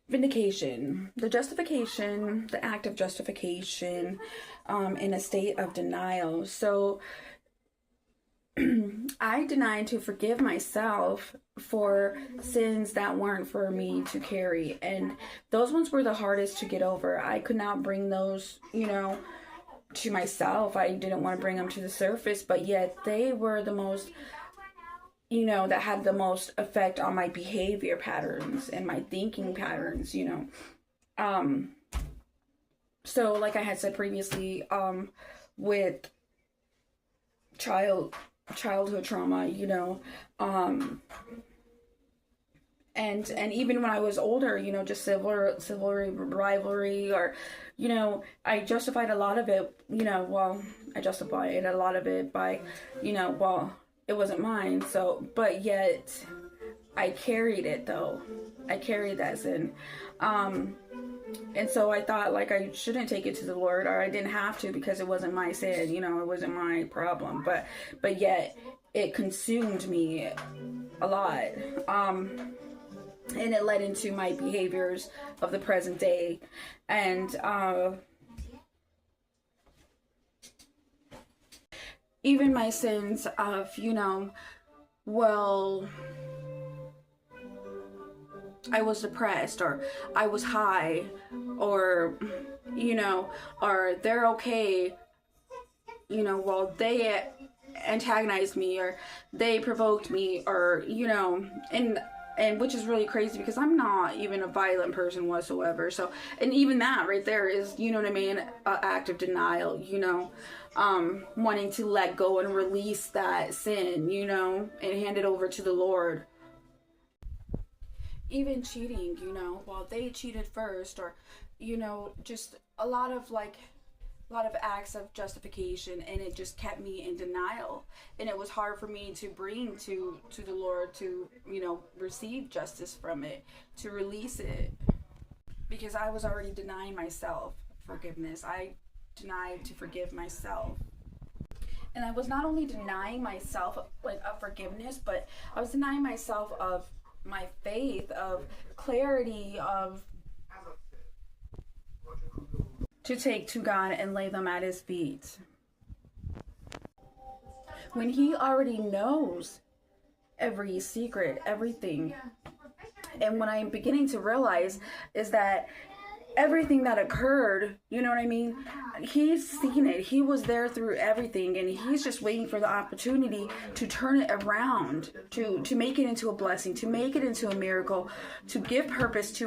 Vindication, the justification, the act of justification, in a state of denial. So I denied to forgive myself for sins that weren't for me to carry. And those ones were the hardest to get over. I could not bring those, to myself. I didn't want to bring them to the surface, but yet they were the most, that had the most effect on my behavior patterns and my thinking patterns, So like I had said previously, with childhood trauma, and even when I was older, just civil rivalry, or, I justified a lot of it, I justified a lot of it by, it wasn't mine. So, but yet I carried it though. I carried that sin. And so I thought like I shouldn't take it to the Lord, or I didn't have to because it wasn't my sin, it wasn't my problem. But yet it consumed me a lot. And it led into my behaviors of the present day. And even my sins of, I was depressed, or I was high, or, or they're okay, while they antagonized me, or they provoked me, or, and which is really crazy because I'm not even a violent person whatsoever. So, and even that right there is, an act of denial, wanting to let go and release that sin, and hand it over to the Lord. Even cheating, while they cheated first, or, just a lot of acts of justification, and it just kept me in denial. And it was hard for me to bring to the Lord to, receive justice from it, to release it, because I was already denying myself forgiveness. I denied to forgive myself. And I was not only denying myself of forgiveness, but I was denying myself of my faith, of clarity, of to take to God and lay them at his feet, when he already knows every secret, everything. And what I'm beginning to realize is that everything that occurred, he's seen it. He was there through everything, and he's just waiting for the opportunity to turn it around, to make it into a blessing, to make it into a miracle, to give purpose to